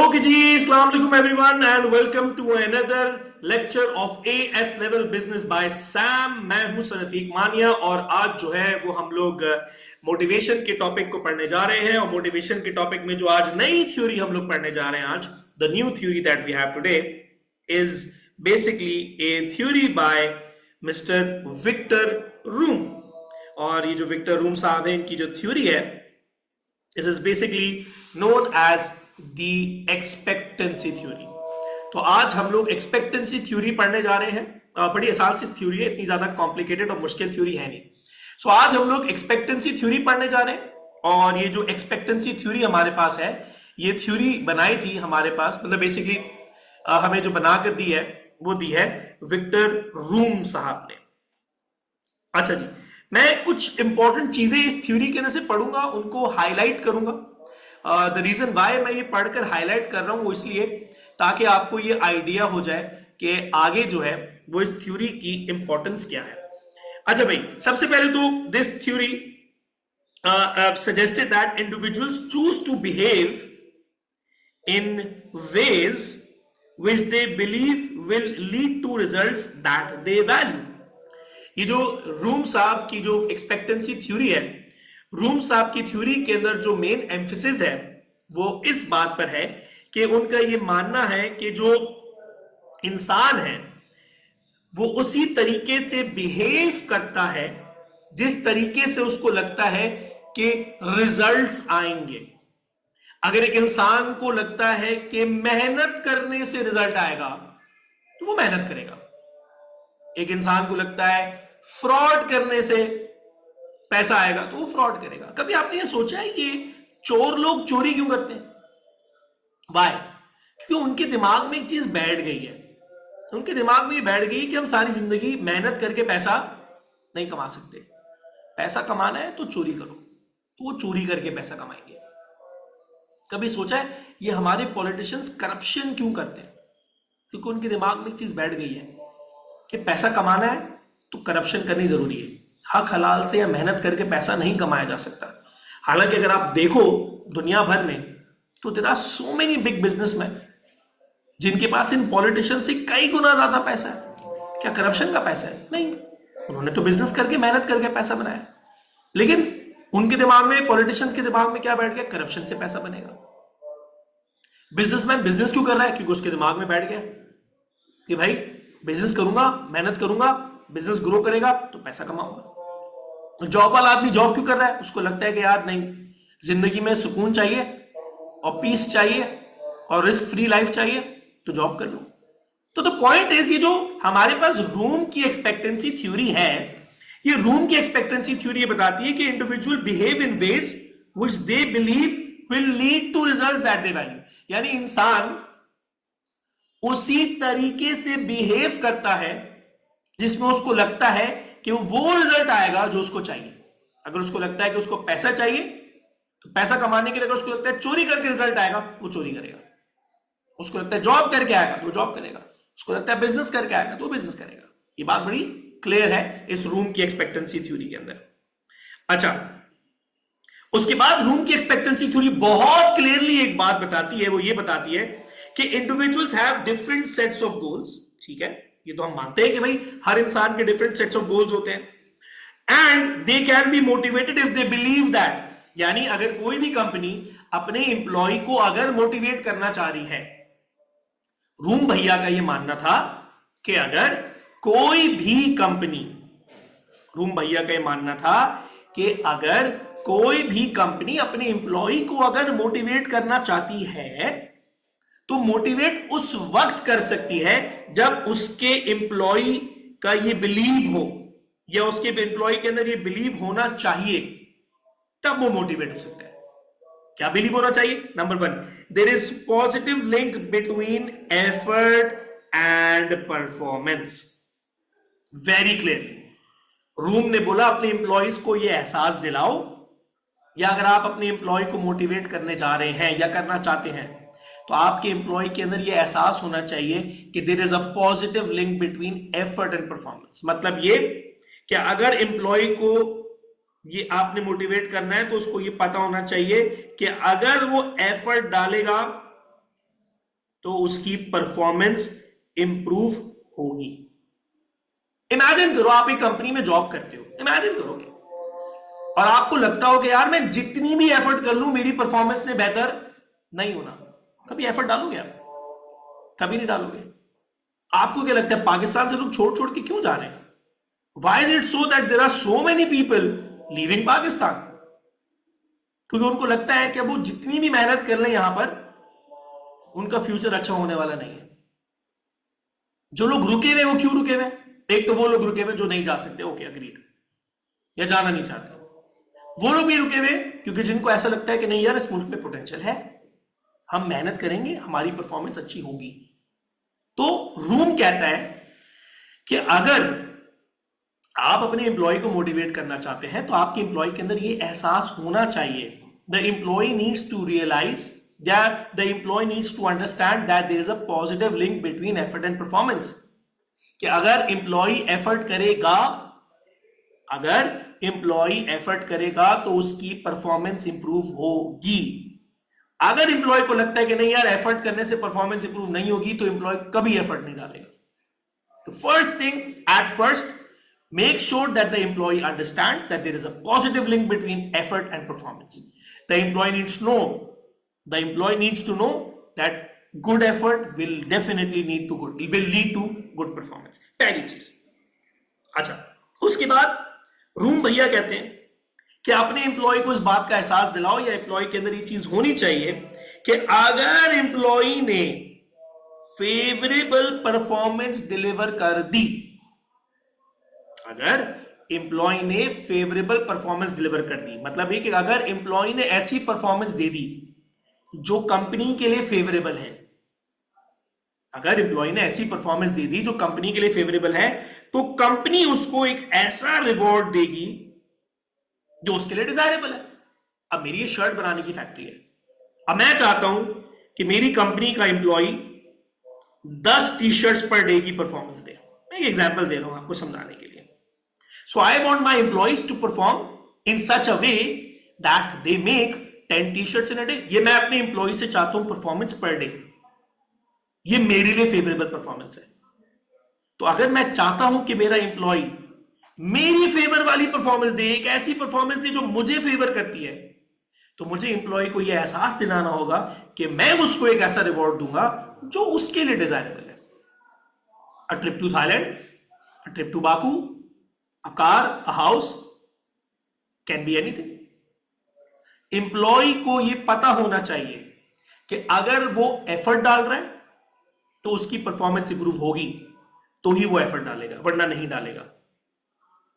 Okay जी, अस्सलाम वालेकुम everyone and welcome to another lecture of AS level business by Sam. मैं हूं सनतीक मानिया और आज जो है वो हम लोग मोटिवेशन के टॉपिक को पढ़ने जा रहे हैं। और मोटिवेशन के टॉपिक में जो आज नई थ्योरी हम लोग पढ़ने जा रहे हैं, आज the new theory that we have today is basically a theory by mister Victor Vroom. और ये जो विक्टर रूम साहब है, इनकी जो थ्योरी है, this is basically known as the expectancy theory. तो आज हम लोग एक्सपेक्टेंसी थ्योरी पढ़ने जा रहे हैं। बड़ी आसान सी थ्योरी है, इतनी ज्यादा कॉम्प्लिकेटेड और मुश्किल थ्योरी है नहीं। सो आज हम लोग एक्सपेक्टेंसी थ्योरी पढ़ने जा रहे हैं। और ये जो एक्सपेक्टेंसी थ्योरी हमारे पास है, ये थ्योरी बनाई थी हमारे पास, मतलब बेसिकली हमें जो बनाकर दी है वो दी है विक्टर रूम साहब ने। अच्छा जी, मैं कुछ इंपॉर्टेंट चीजें इस थ्योरी के अंदर से पढ़ूंगा, उनको हाईलाइट करूंगा। द रीजन वाई मैं ये पढ़कर हाईलाइट कर रहा हूं वो इसलिए ताकि आपको ये आइडिया हो जाए कि आगे जो है वो इस थ्योरी की इंपॉर्टेंस क्या है। अच्छा भाई, सबसे पहले तो this theory suggested that individuals choose to behave in ways which they believe will lead to results that they value। ये जो रूम साहब की जो एक्सपेक्टेंसी थ्योरी है, रूम साहब की थ्योरी के अंदर जो मेन एम्फेसिस है वो इस बात पर है कि उनका ये मानना है कि जो इंसान है वो उसी तरीके से बिहेव करता है जिस तरीके से उसको लगता है कि रिजल्ट्स आएंगे। अगर एक इंसान को लगता है कि मेहनत करने से रिजल्ट आएगा तो वो मेहनत करेगा। एक इंसान को लगता है फ्रॉड करने से पैसा आएगा तो वो फ्रॉड करेगा। कभी आपने ये सोचा है कि चोर लोग चोरी क्यों करते हैं? वाई? क्योंकि उनके दिमाग में एक चीज बैठ गई है। उनके दिमाग में ये बैठ गई कि हम सारी जिंदगी मेहनत करके पैसा नहीं कमा सकते। पैसा कमाना है तो चोरी करो, तो वो चोरी करके पैसा कमाएंगे। कभी सोचा है ये हमारे पॉलिटिशियंस करप्शन क्यों करते हैं? क्योंकि उनके दिमाग में एक चीज बैठ गई है कि पैसा कमाना है तो करप्शन करनी जरूरी है। हक हलाल से या मेहनत करके पैसा नहीं कमाया जा सकता। हालांकि अगर आप देखो दुनिया भर में तो there are so many big businessman जिनके पास इन पॉलिटिशियन से कई गुना ज्यादा पैसा है। क्या करप्शन का पैसा है? नहीं, उन्होंने तो बिजनेस करके मेहनत करके पैसा बनाया। लेकिन उनके दिमाग में, पॉलिटिशियंस के दिमाग में क्या बैठ गया? करप्शन से पैसा बनेगा। बिजनेसमैन बिजनेस क्यों कर रहा है? क्योंकि उसके दिमाग में बैठ गया कि भाई बिजनेस करूंगा, मेहनत करूंगा, बिजनेस ग्रो करेगा तो पैसा कमाऊंगा। जॉब वाला आदमी जॉब क्यों कर रहा है? उसको लगता है कि यार नहीं, जिंदगी में सुकून चाहिए और पीस चाहिए और रिस्क फ्री लाइफ चाहिए तो जॉब कर लो। तो द पॉइंट इज, ये जो हमारे पास रूम की एक्सपेक्टेंसी थ्योरी है, ये रूम की एक्सपेक्टेंसी थ्योरी बताती है कि individual behave in ways which they believe will lead to results that they value. यानी इंसान उसी तरीके से बिहेव करता है जिसमें उसको लगता है कि वो रिजल्ट आएगा जो उसको चाहिए। अगर उसको लगता है कि उसको पैसा चाहिए तो पैसा कमाने के लिए, अगर उसको लगता है चोरी करके रिजल्ट आएगा वो चोरी करेगा। उसको लगता है जॉब करके आएगा तो वो जॉब करेगा। उसको लगता है बिजनेस करके आएगा तो वो बिजनेस करेगा। ये बात बड़ी क्लियर है इस रूम की एक्सपेक्टेंसी थ्योरी के अंदर। अच्छा, उसके बाद रूम की एक्सपेक्टेंसी थ्योरी बहुत क्लियरली एक बात बताती है, वो ये बताती है कि individuals have different sets of goals. ठीक है, ये तो हम मानते हैं कि भाई हर इंसान के डिफरेंट सेट्स ऑफ गोल्स होते हैं। And they can be motivated if they believe that. यानी अगर कोई भी कंपनी अपने एम्प्लॉय को अगर मोटिवेट करना चाह रही है, रूम भैया का ये मानना था कि अगर कोई भी कंपनी, रूम भैया का ये मानना था कि अगर कोई भी कंपनी अपने एम्प्लॉय को अगर मोटिवेट करना चाहती है तो मोटिवेट उस वक्त कर सकती है जब उसके एम्प्लॉय का ये बिलीव हो, या उसके एम्प्लॉय के अंदर ये बिलीव होना चाहिए, तब वो मोटिवेट हो सकता है। क्या बिलीव होना चाहिए? Number 1, there is positive link between effort and performance. Very clearly Vroom ने बोला अपने एम्प्लॉयज को ये एहसास दिलाओ, या अगर आप अपने एम्प्लॉय को मोटिवेट करने जा रहे हैं या करना चाहते हैं तो आपके एम्प्लॉय के अंदर यह एहसास होना चाहिए कि there is a positive link between effort and performance. मतलब ये कि अगर एम्प्लॉय को ये आपने मोटिवेट करना है तो उसको ये पता होना चाहिए कि अगर वो एफर्ट डालेगा तो उसकी परफॉर्मेंस इंप्रूव होगी। इमेजिन करो आप एक कंपनी में जॉब करते हो, इमेजिन करो, और आपको लगता हो कि यार मैं जितनी भी एफर्ट कर लूं मेरी परफॉर्मेंस ने बेहतर नहीं होना। कभी एफर्ट डालोगे आप? कभी नहीं डालोगे। आपको क्या लगता है पाकिस्तान से लोग छोड़ छोड़ के क्यों जा रहे हैं? Why is it so that there are so many people leaving Pakistan? क्योंकि उनको लगता है कि वो जितनी भी मेहनत कर लें यहां पर उनका फ्यूचर अच्छा होने वाला नहीं है। जो लोग रुके हुए वो क्यों रुके हुए? एक तो वो लोग रुके हुए जो नहीं जा सकते, ओके अग्रीड, या जाना नहीं चाहते। वो लोग भी रुके हुए क्योंकि जिनको ऐसा लगता है कि नहीं यार इस मुल्क में पोटेंशियल है, हम मेहनत करेंगे, हमारी परफॉर्मेंस अच्छी होगी। तो रूम कहता है कि अगर आप अपने एम्प्लॉय को मोटिवेट करना चाहते हैं तो आपके एम्प्लॉय के अंदर ये एहसास होना चाहिए, the employee needs to realise that the employee needs to understand that there is a positive link between effort and performance. कि अगर एम्प्लॉय एफर्ट करेगा, अगर एम्प्लॉय एफर्ट करेगा तो उसकी परफॉर्मेंस इंप्रूव होगी। अगर एम्प्लॉय को लगता है कि नहीं यार एफर्ट करने से परफॉर्मेंस इंप्रूव नहीं होगी तो एम्प्लॉय कभी एफर्ट नहीं डालेगा। तो first thing at first, make sure that the employee understands that there is a positive link between effort and performance. The employee needs to know that good effort will definitely lead to good performance. पहली चीज। अच्छा, उसके बाद room भैया कहते हैं कि अपने एम्प्लॉय को इस बात का एहसास दिलाओ या एम्प्लॉय के अंदर ये चीज होनी चाहिए कि अगर एम्प्लॉय ने फेवरेबल परफॉर्मेंस डिलीवर कर दी, अगर एम्प्लॉय ने फेवरेबल परफॉर्मेंस डिलीवर कर दी, मतलब है कि अगर एम्प्लॉय ने ऐसी परफॉर्मेंस दे दी जो कंपनी के लिए फेवरेबल है, अगर एम्प्लॉय ने ऐसी परफॉर्मेंस दे दी जो कंपनी के लिए फेवरेबल है, तो कंपनी उसको एक ऐसा रिवॉर्ड देगी जो उसके लिए डिजायरेबल है। अब मेरी ये शर्ट बनाने की फैक्ट्री है, अब मैं चाहता हूं कि मेरी कंपनी का employee 10 T shirts per day की परफॉर्मेंस दे। मैं एक एग्जांपल दे रहा हूं आपको समझाने के लिए। So I want my employees to perform in such a way that they make 10 t-shirts in a day. ये मैं अपने एम्प्लॉय से चाहता हूं परफॉर्मेंस पर डे, ये मेरे लिए फेवरेबल परफॉर्मेंस है। तो अगर मैं चाहता हूं कि मेरा एम्प्लॉय मेरी फेवर वाली परफॉर्मेंस दे, एक ऐसी परफॉर्मेंस दे जो मुझे फेवर करती है, तो मुझे एम्प्लॉय को यह एहसास दिलाना होगा कि मैं उसको एक ऐसा रिवॉर्ड दूंगा जो उसके लिए डिजायरेबल है। A trip to Thailand, a trip to Baku, a car, a house, can be anything. Employee को यह पता होना चाहिए कि अगर वो एफर्ट डाल रहा है तो उसकी परफॉर्मेंस इंप्रूव होगी, तो ही वो एफर्ट डालेगा, वरना नहीं डालेगा।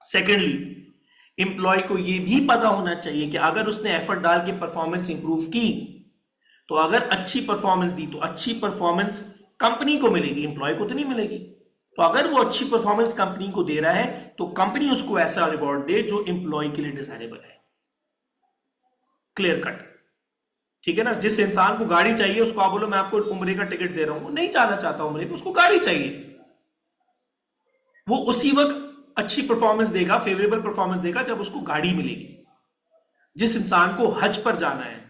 सेकेंडली, एम्प्लॉय को यह भी पता होना चाहिए कि अगर उसने एफर्ट डाल के परफॉर्मेंस इंप्रूव की, तो अगर अच्छी परफॉर्मेंस दी तो अच्छी परफॉर्मेंस कंपनी को मिलेगी, एम्प्लॉय को तो नहीं मिलेगी। तो अगर वो अच्छी परफॉर्मेंस कंपनी को दे रहा है तो कंपनी उसको ऐसा रिवॉर्ड दे जो एम्प्लॉय के लिए डिजायरेबल है। क्लियर कट, ठीक है ना? जिस इंसान को गाड़ी चाहिए उसको आप बोलो मैं आपको उम्रे का टिकट दे रहा हूं, वो नहीं जाना चाहता उम्रे पे, उसको गाड़ी चाहिए, वो उसी वक्त अच्छी परफॉर्मेंस देगा, फेवरेबल परफॉर्मेंस देगा जब उसको गाड़ी मिलेगी। जिस इंसान को हज पर जाना है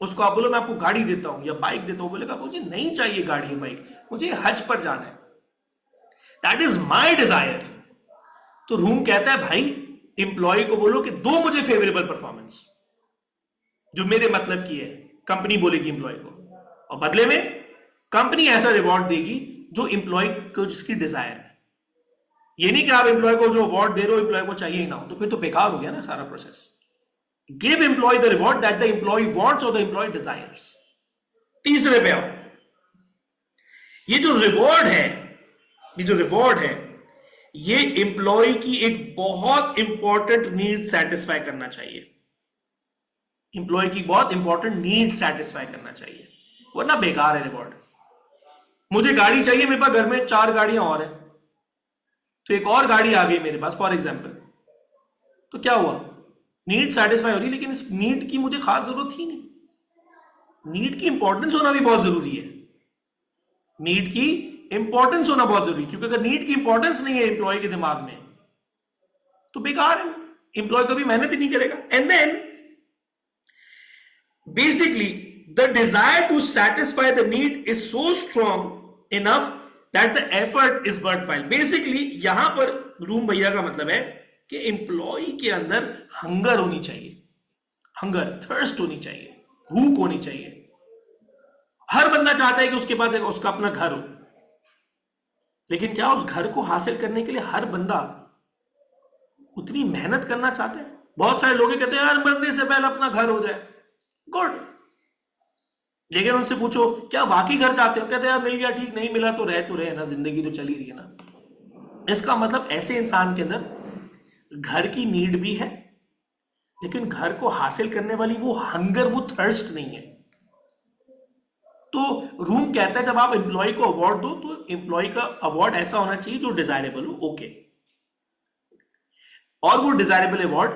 उसको आप बोलो मैं आपको गाड़ी देता हूं या बाइक देता हूं, बोलेगा मुझे नहीं चाहिए गाड़ी या बाइक, मुझे हज पर जाना है, दैट इज माई डिजायर। तो रूम कहता है भाई एम्प्लॉय को बोलो कि दो मुझे फेवरेबल परफॉर्मेंस जो मेरे मतलब की है, कंपनी बोलेगी एम्प्लॉय को, और बदले में कंपनी ऐसा रिवॉर्ड देगी जो एम्प्लॉय को जिसकी डिजायर है। ये नहीं कि आप एम्प्लॉय को जो अवार्ड दे रहे हो एम्प्लॉय को चाहिए ही ना हो, तो फिर तो बेकार हो गया ना सारा process. Give employee the reward that the employee wants और द एम्प्लॉय डिजायर्स। तीसरे पे आओ, ये जो रिवॉर्ड है ये एम्प्लॉय की एक बहुत इंपॉर्टेंट नीड सेटिस्फाई करना चाहिए, एम्प्लॉय की बहुत इंपॉर्टेंट नीड सेटिस्फाई करना चाहिए, वरना बेकार है रिवॉर्ड। मुझे गाड़ी चाहिए, मेरे पास घर में 4 गाड़ियां और है, तो एक और गाड़ी आ गई मेरे पास फॉर एग्जाम्पल, तो क्या हुआ? नीड सेटिस्फाई हो रही, लेकिन इस नीड की मुझे खास जरूरत ही नहीं। नीड की इंपॉर्टेंस होना भी बहुत जरूरी है, नीड की इंपॉर्टेंस होना बहुत जरूरी है, क्योंकि अगर नीड की इंपॉर्टेंस नहीं है एम्प्लॉय के दिमाग में तो बेकार है, एम्प्लॉय कभी मेहनत ही नहीं करेगा। And then basically the desire to satisfy the need is so strong enough that the effort is worthwhile. Basically यहां पर रूम भैया का मतलब है कि एम्प्लॉय के अंदर हंगर होनी चाहिए, हंगर, थर्स्ट होनी चाहिए, भूख होनी चाहिए। हर बंदा चाहता है कि उसके पास एक उसका अपना घर हो, लेकिन क्या उस घर को हासिल करने के लिए हर बंदा उतनी मेहनत करना चाहता है? बहुत सारे लोग कहते हैं यार मरने से पहले अपना घर हो जाए, गुड, लेकिन उनसे पूछो क्या वाकई घर चाहते हो? कहते हैं यार मिल गया ठीक, नहीं मिला तो रहे ना, जिंदगी तो चली रही है ना। इसका मतलब ऐसे इंसान के अंदर घर की नीड भी है, लेकिन घर को हासिल करने वाली वो हंगर, वो थर्स्ट नहीं है। तो रूम कहता है जब आप एम्प्लॉय को अवार्ड दो तो एम्प्लॉय का अवार्ड ऐसा होना चाहिए जो डिजायरेबल हो, ओके, और वो डिजायरेबल अवार्ड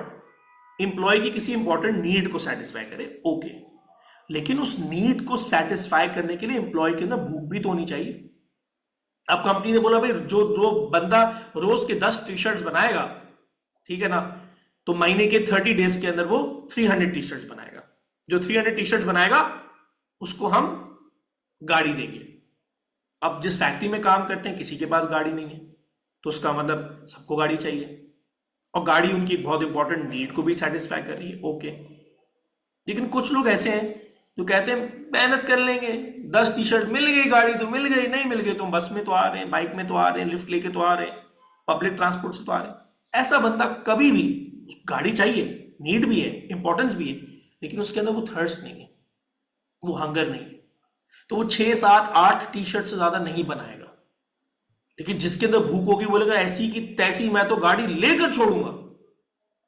एम्प्लॉय की किसी इंपॉर्टेंट नीड को सेटिस्फाई करे, ओके, लेकिन उस नीड को सेटिस्फाई करने के लिए एम्प्लॉय के अंदर भूख भी तो होनी चाहिए। अब कंपनी ने बोला भाई जो जो बंदा रोज के 10 टी शर्ट्स बनाएगा, ठीक है ना, तो महीने के 30 डेज के अंदर वो 300 टी शर्ट्स बनाएगा। जो 300 टी शर्ट्स बनाएगा उसको हम गाड़ी देंगे। अब जिस फैक्ट्री में काम करते हैं किसी के पास गाड़ी नहीं है, तो उसका मतलब सबको गाड़ी चाहिए, और गाड़ी उनकी बहुत इंपॉर्टेंट नीड को भी सेटिस्फाई कर रही है, ओके। लेकिन कुछ लोग ऐसे हैं जो कहते हैं मेहनत कर लेंगे, 10 टी शर्ट मिल गई, गाड़ी तो मिल गई, नहीं मिल गई तो बस में तो आ रहे हैं, बाइक में तो आ रहे हैं, लिफ्ट लेके तो आ रहे हैं, पब्लिक ट्रांसपोर्ट से तो आ रहे हैं। ऐसा बंदा कभी भी, गाड़ी चाहिए, नीड भी है, इंपॉर्टेंस भी है, लेकिन उसके अंदर वो थर्स्ट नहीं है, वो हंगर नहीं है, तो वो 6, 7, 8 टी शर्ट से ज्यादा नहीं बनाएगा। लेकिन जिसके अंदर भूख होगी बोलेगा ऐसी की तैसी मैं तो गाड़ी लेकर छोड़ूंगा,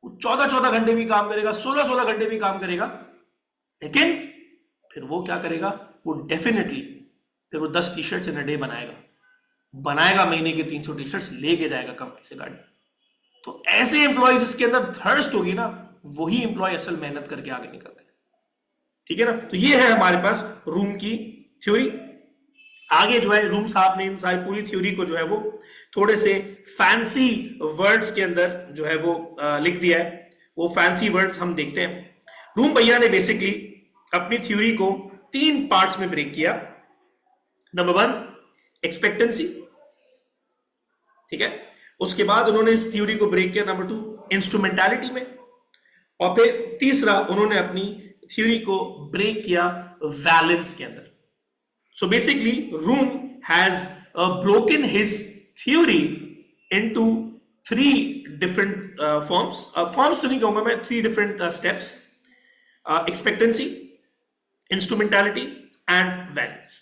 वो 14-14 घंटे भी काम करेगा, 16-16 घंटे भी काम करेगा, लेकिन फिर वो क्या करेगा, वो डेफिनेटली फिर वो 10 T shirts in a day बनाएगा, महीने के 300 टी शर्ट्स लेके जाएगा कंपनी से गाड़ी। तो ऐसे एम्प्लॉय जिसके अंदर थर्स्ट होगी ना, वही एम्प्लॉय असल मेहनत करके आगे निकलते हैं, ठीक है ना। तो ये है हमारे पास रूम की थ्योरी। आगे जो है रूम साहब ने इन सारी पूरी थ्योरी को जो है वो थोड़े से फैंसी वर्ड्स के अंदर जो है वो लिख दिया है। वो फैंसी वर्ड्स हम देखते हैं। रूम भैया ने बेसिकली अपनी थ्योरी को 3 पार्ट्स में ब्रेक किया। नंबर 1 एक्सपेक्टेंसी, ठीक है, उसके बाद उन्होंने इस थ्योरी को ब्रेक किया नंबर 2 इंस्ट्रूमेंटालिटी में, और फिर तीसरा उन्होंने अपनी थ्योरी को ब्रेक किया वैलेंस के अंदर। So basically, Room has broken his theory into 3 different forms. Forms तो नहीं कहूंगा मैं, 3 different steps: expectancy, instrumentality and valence.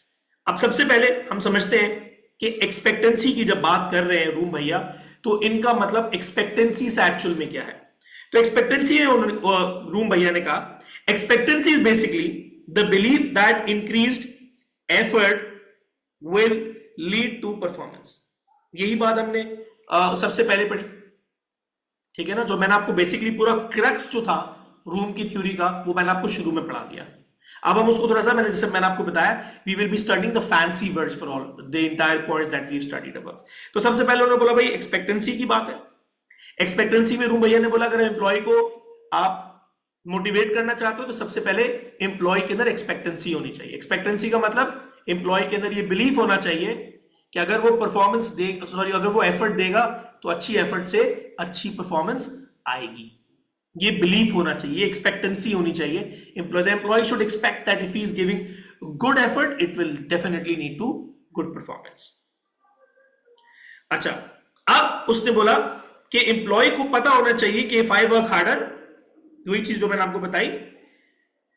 अब सबसे पहले हम समझते हैं कि एक्सपेक्टेंसी की जब बात कर रहे हैं रूम भैया, तो इनका मतलब एक्सपेक्टेंसी से एक्चुअल में क्या है। तो एक्सपेक्टेंसी रूम भैया ने कहा expectancy is basically the belief that increased effort will lead to performance. यही बात हमने सबसे पहले पढ़ी, ठीक है ना, जो मैंने आपको बेसिकली पूरा क्रक्स जो था रूम की थ्योरी का वो मैंने आपको शुरू में पढ़ा दिया। अब हम उसको थोड़ा सा जैसे मैंने आपको बताया, we will be studying the fancy words for all the entire points that we studied above. तो सबसे पहले उन्होंने बोला भाई एक्सपेक्टेंसी की बात है। एक्सपेक्टेंसी में रूम भैया ने बोला अगर एम्प्लॉय को आप मोटिवेट करना चाहते हो तो सबसे पहले एम्प्लॉय के अंदर एक्सपेक्टेंसी होनी चाहिए। एक्सपेक्टेंसी का मतलब एम्प्लॉय के अंदर ये बिलीफ होना चाहिए कि अगर वो परफॉर्मेंस दे, सॉरी, अगर वो एफर्ट देगा तो अच्छी एफर्ट से अच्छी परफॉर्मेंस आएगी। ये बिलीफ होना चाहिए, एक्सपेक्टेंसी होनी चाहिए। Employee should expect that if he is giving good effort it will definitely lead to good performance. अच्छा, अब उसने बोला कि एम्प्लॉय को पता होना चाहिए कि इफ आई वर्क हार्डर, वही चीज जो मैंने आपको बताई,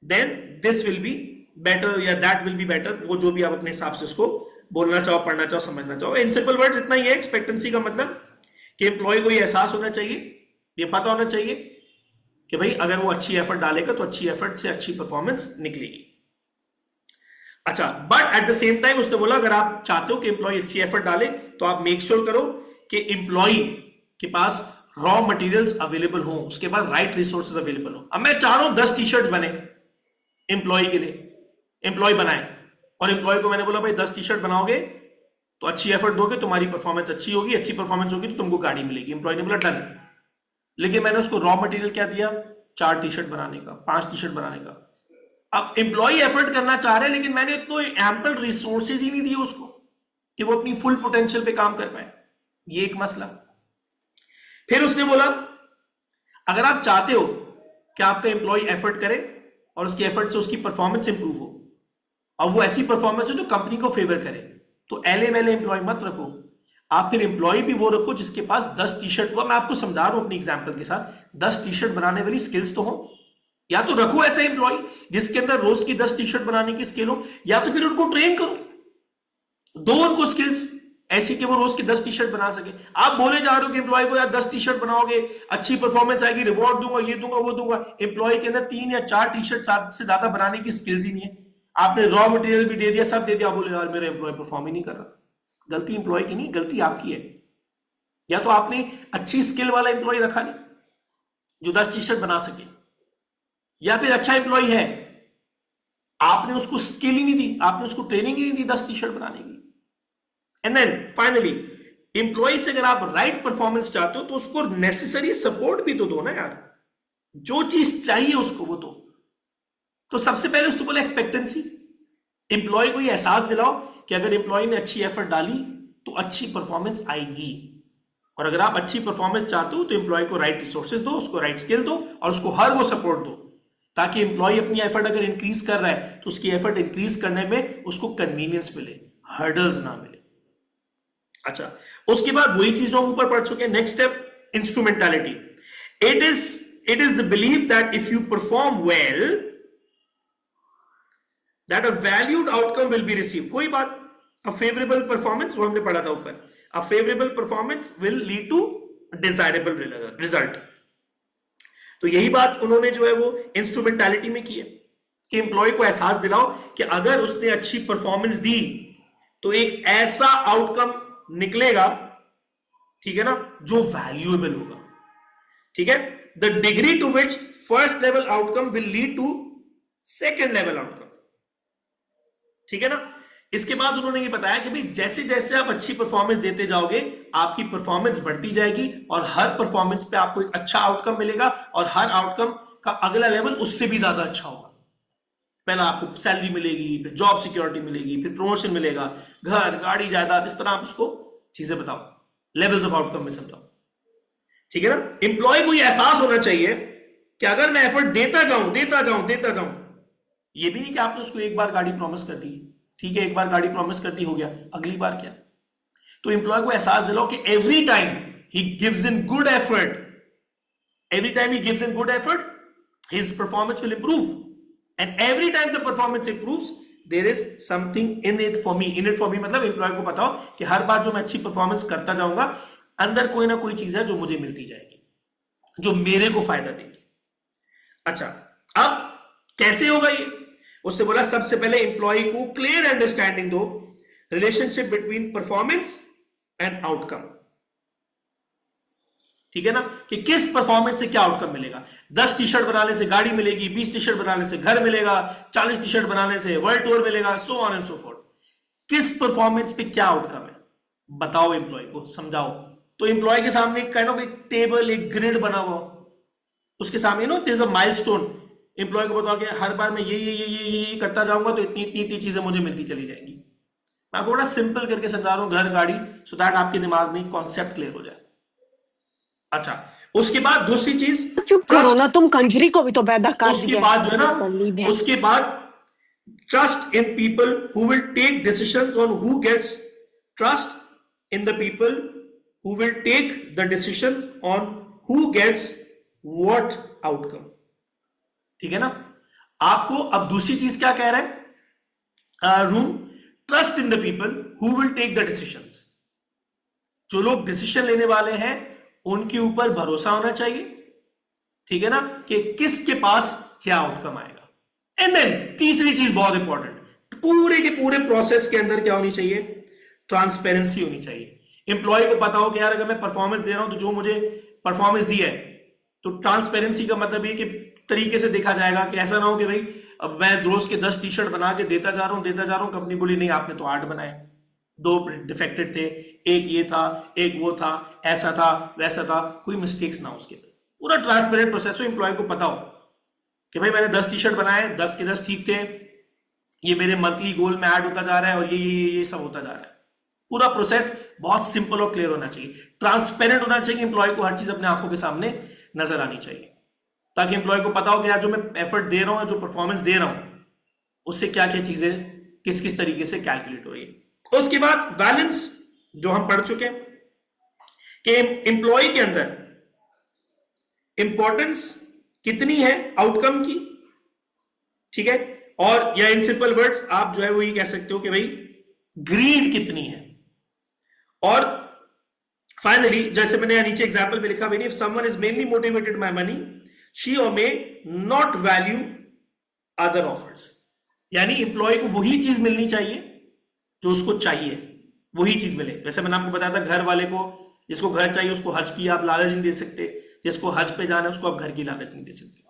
then this will be better या दैट विल बी बेटर, वो जो भी आप अपने हिसाब से उसको बोलना चाहो, पढ़ना चाहो, समझना चाहो। इन सिंपल वर्ड्स इतना ही है एक्सपेक्टेंसी का मतलब कि एम्प्लॉय को ये एहसास होना चाहिए, ये पता होना चाहिए कि भाई अगर वो अच्छी एफर्ट डालेगा तो अच्छी एफर्ट से अच्छी परफॉर्मेंस निकलेगी। अच्छा, but at the same time उसने बोला अगर आप चाहते हो कि एम्प्लॉय अच्छी एफर्ट डाले तो आप मेक श्योर करो कि एम्प्लॉय के पास रॉ मटेरियल्स अवेलेबल हो, उसके पास राइट रिसोर्सेज अवेलेबल हो। अब मैं चाह रहा हूं 10 टी शर्ट बने एम्प्लॉय के लिए, एम्प्लॉय बनाए, और एम्प्लॉय को मैंने बोला भाई 10 टी शर्ट बनाओगे तो अच्छी एफर्ट दोगे, तुम्हारी परफॉर्मेंस अच्छी होगी, अच्छी परफॉर्मेंस होगी तो तुमको गाड़ी मिलेगी। एम्प्लॉय ने बोला डन, लेकिन मैंने उसको रॉ मटेरियल क्या दिया, 4 टी शर्ट बनाने का, 5 टी शर्ट बनाने का। अब एम्प्लॉय एफर्ट करना चाह रहे हैं, लेकिन मैंने तो एम्पल रिसोर्सेज ही नहीं दिए उसको कि वो अपनी फुल पोटेंशियल पे काम कर पाए। ये एक मसला। फिर उसने बोला अगर आप चाहते हो कि आपका एम्प्लॉय एफर्ट करे और उसकी एफर्ट से उसकी परफॉर्मेंस इंप्रूव हो, और वो ऐसी परफॉर्मेंस है जो कंपनी को फेवर करे, तो एले मेले एम्प्लॉय मत रखो। आप फिर एम्प्लॉय भी वो रखो जिसके पास 10 टी शर्ट, मैं आपको समझा रहा हूं अपनी एग्जांपल के साथ, 10 टी शर्ट बनाने वाली स्किल्स तो हो। या तो रखो ऐसा एम्प्लॉय जिसके अंदर रोज की 10 टी शर्ट बनाने की स्किल हो, या तो फिर उनको ट्रेन करो, दो उनको स्किल्स ऐसी कि वो रोज की 10 टी शर्ट बना सके। आप बोले जा रहे हो कि एम्प्लॉय को यार 10 टी शर्ट बनाओगे, अच्छी परफॉर्मेंस आएगी, रिवॉर्ड दूंगा, ये दूंगा, वो दूंगा। एम्प्लॉय के अंदर 3 या 4 टी शर्ट से ज्यादा बनाने की स्किल्स ही नहीं है। आपने रॉ मटेरियल भी दे दिया, सब दे दिया, बोले यार मेरा एम्प्लॉय परफॉर्म ही नहीं कर रहा। गलती एम्प्लॉय की नहीं, गलती आपकी है। या तो आपने अच्छी स्किल वाला एम्प्लॉय रखा नहीं जो 10 टी शर्ट बना सके, या फिर अच्छा एम्प्लॉय है, आपने उसको स्किल ही नहीं दी, आपने उसको ट्रेनिंग ही नहीं दी 10 टी शर्ट बनाने की। एंड देन फाइनली एम्प्लॉय से अगर आप राइट परफॉर्मेंस चाहते हो तो उसको नेसेसरी सपोर्ट भी तो दो ना यार, जो चीज चाहिए उसको वो दो। तो सबसे पहले उसको बोला एक्सपेक्टेंसी। एम्प्लॉय को ये एहसास दिलाओ कि अगर एम्प्लॉय ने अच्छी एफर्ट डाली तो अच्छी परफॉर्मेंस आएगी। और अगर आप अच्छी परफॉर्मेंस चाहते हो तो एम्प्लॉय को राइट रिसोर्सेज दो, उसको राइट स्किल दो, और उसको हर वो सपोर्ट दो, ताकि एम्प्लॉय अपनी एफर्ट अगर इंक्रीज कर रहा है तो उसकी एफर्ट इंक्रीज करने में उसको कन्वीनियंस मिले, हर्डल्स ना मिले। अच्छा, उसके बाद वही चीज जो हम ऊपर पढ़ चुके हैं, next step instrumentality. It is the believe that if you perform well that a valued outcome will be receive. कोई बात, अ फेवरेबल परफॉर्मेंस, वो हमने पढ़ा था ऊपर, a favourable performance will lead to desirable result. तो यही बात उन्होंने जो है वो इंस्ट्रूमेंटालिटी में की है कि एम्प्लॉय को एहसास दिलाओ कि अगर उसने अच्छी परफॉर्मेंस दी तो एक ऐसा आउटकम निकलेगा, ठीक है ना, जो वैल्यूएबल होगा। ठीक है, the degree to which first level outcome will lead to second level outcome. ठीक है ना। इसके बाद उन्होंने ये बताया कि भाई जैसे जैसे आप अच्छी परफॉर्मेंस देते जाओगे आपकी परफॉर्मेंस बढ़ती जाएगी, और हर परफॉर्मेंस पे आपको एक अच्छा आउटकम मिलेगा, और हर आउटकम का अगला लेवल उससे भी ज्यादा अच्छा होगा। पहला आपको सैलरी मिलेगी, फिर जॉब सिक्योरिटी मिलेगी, फिर प्रमोशन मिलेगा, घर, गाड़ी, जायदाद, इस तरह आप उसको चीजें बताओ, लेवल्स ऑफ आउटकम में समझाओ। ठीक है ना। एम्प्लॉय को यह एहसास होना चाहिए कि अगर मैं एफर्ट देता जाऊं, ये भी नहीं कि आपने उसको एक बार गाड़ी प्रॉमिस कर दी, ठीक है, एक बार गाड़ी प्रॉमिस कर दी, हो गया, अगली बार क्या। तो एम्प्लॉय को एहसास दिलाओ कि every time he gives in good effort, his performance will improve, and every time the performance improves there is something in it for me. In it for me मतलब एम्प्लॉय को पता हो कि हर बार जो मैं अच्छी परफॉर्मेंस करता जाऊंगा अंदर कोई ना कोई चीज है जो मुझे मिलती जाएगी, जो मेरे को फायदा देगी। अच्छा, अब कैसे होगा ये? उससे बोला सबसे पहले एम्प्लॉय को क्लियर अंडरस्टैंडिंग दो relationship between performance and outcome. ठीक है ना, कि किस परफॉर्मेंस से क्या आउटकम मिलेगा। 10 टी शर्ट बनाने से गाड़ी मिलेगी, 20 टी शर्ट बनाने से घर मिलेगा, 40 टी शर्ट बनाने से वर्ल्ड टूर मिलेगा, so on and so fourth. किस परफॉर्मेंस पे क्या आउटकम है बताओ, एम्प्लॉय को समझाओ। तो एम्प्लॉय के सामने काइंड ऑफ एक टेबल, एक ग्रिड बना हुआ, उसके सामने no there is a milestone. Employee को बताओ कि हर बार मैं ये करता जाऊंगा तो इतनी इतनी इतनी चीजें मुझे मिलती चली जाएंगी। मैं आपको बड़ा सिंपल करके समझा रहा हूं, घर, गाड़ी, सो दैट आपके दिमाग में कॉन्सेप्ट क्लियर हो जाए। अच्छा, उसके बाद दूसरी चीज, चुप करो ना तुम, कंजरी को भी तो पैदा कर दिया। उसके बाद जो है ना, उसके बाद trust in people who will take decisions on who gets, trust in the people who will take the decision on who gets what outcome. ठीक है ना। आपको अब दूसरी चीज क्या कह रहा है Vroom, trust in the people who will take the decisions. जो लोग डिसीजन लेने वाले हैं उनके ऊपर भरोसा होना चाहिए, ठीक है ना, कि किसके पास क्या आउटकम आएगा। एंड देन तीसरी चीज बहुत इंपॉर्टेंट, पूरे के पूरे प्रोसेस के अंदर क्या होनी चाहिए, ट्रांसपेरेंसी होनी चाहिए। एम्प्लॉय को पता हो कि यार अगर मैं परफॉर्मेंस दे रहा हूं तो जो मुझे परफॉर्मेंस दी है, तो ट्रांसपेरेंसी का मतलब ये कि तरीके से देखा जाएगा कि ऐसा ना हो कि भाई अब मैं रोज के 10 टी शर्ट बना के देता जा रहा हूं, कंपनी बोली नहीं आपने तो 8 बनाए, 2 डिफेक्टेड थे, एक ये था, एक वो था, ऐसा था, वैसा था, कोई मिस्टेक्स ना हो उसके अंदर। पूरा ट्रांसपेरेंट प्रोसेस हो, एम्प्लॉय को पता हो कि भाई मैंने 10 टी शर्ट बनाए, 10 के 10 ठीक थे, ये मेरे मंथली गोल में ऐड होता जा रहा है और ये सब होता जा रहा है। पूरा प्रोसेस बहुत सिंपल और क्लियर होना चाहिए, ट्रांसपेरेंट होना चाहिए, एम्प्लॉय को हर चीज अपने आंखों के सामने नजर आनी चाहिए, ताकि एम्प्लॉय को पता हो कि यार जो मैं एफर्ट दे रहा हूं, जो परफॉर्मेंस दे रहा हूं, उससे क्या क्या चीजें किस किस तरीके से कैलकुलेट हो रही है। उसके बाद बैलेंस जो हम पढ़ चुके हैं कि एम्प्लॉय के अंदर इंपॉर्टेंस कितनी है आउटकम की, ठीक है, और या इन सिंपल वर्ड्स आप जो है वो ये कह सकते हो कि भाई ग्रीड कितनी है। और फाइनली जैसे मैंने नीचे एग्जांपल में लिखा, if someone is mainly motivated by money she or may not value other offers, यानी एम्प्लॉय को वही चीज मिलनी चाहिए जो उसको चाहिए, वही चीज मिले। जैसे मैंने आपको बताया था, घर वाले को, जिसको घर चाहिए उसको हज की आप लालच नहीं दे सकते, जिसको हज पे जाना है उसको आप घर की लालच नहीं दे सकते।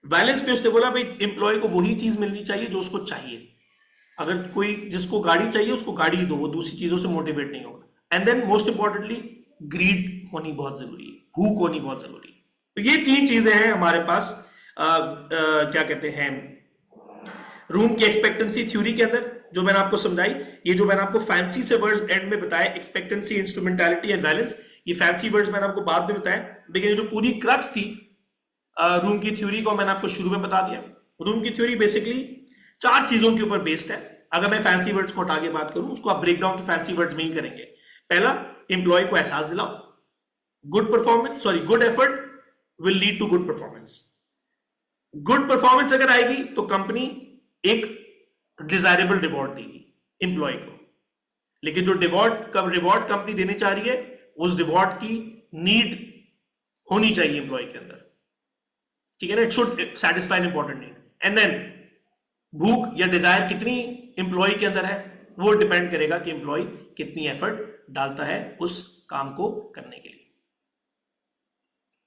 बैलेंस पे उसने बोला भाई एम्प्लॉय को वही चीज मिलनी चाहिए जो उसको चाहिए। अगर कोई जिसको गाड़ी चाहिए उसको गाड़ी दो, वो दूसरी चीजों से मोटिवेट नहीं होगा। And then most importantly greed होनी बहुत जरूरी है, भूख होनी बहुत जरूरी है। तो ये 3 चीजें हैं हमारे पास क्या कहते हैं रूम की एक्सपेक्टेंसी थ्योरी के अंदर, जो मैंने आपको समझाई। ये जो मैंने आपको फैंसी से वर्ड्स एंड में बताया, एक्सपेक्टेंसी, इंस्ट्रूमेंटैलिटी एंड बैलेंस, ये फैंसी वर्ड्स मैंने आपको बाद में बताया, लेकिन ये जो पूरी क्रक्स थी रूम की थ्योरी को मैंने आपको शुरू में बता दिया। रूम की थ्योरी बेसिकली 4 चीजों के ऊपर बेस्ड है। अगर मैं फैंसी वर्ड्स को हटा के बात करूं, उसको आप ब्रेक डाउन तो फैंसी वर्ड्स में ही करेंगे। पहला, एम्प्लॉय को एहसास दिलाओ, good effort will lead to good performance. Good performance अगर आएगी तो कंपनी एक डिजायरेबल रिवॉर्ड देगी एम्प्लॉय को, लेकिन जो रिवॉर्ड कंपनी देने चाह रही है, उस रिवॉर्ड की नीड होनी चाहिए एम्प्लॉय के अंदर, ठीक है ना। It should satisfy an important need. And then भूख या डिजायर कितनी एम्प्लॉय के अंदर है, वो डिपेंड करेगा कि एम्प्लॉय कितनी एफर्ट डालता है उस काम को करने के लिए।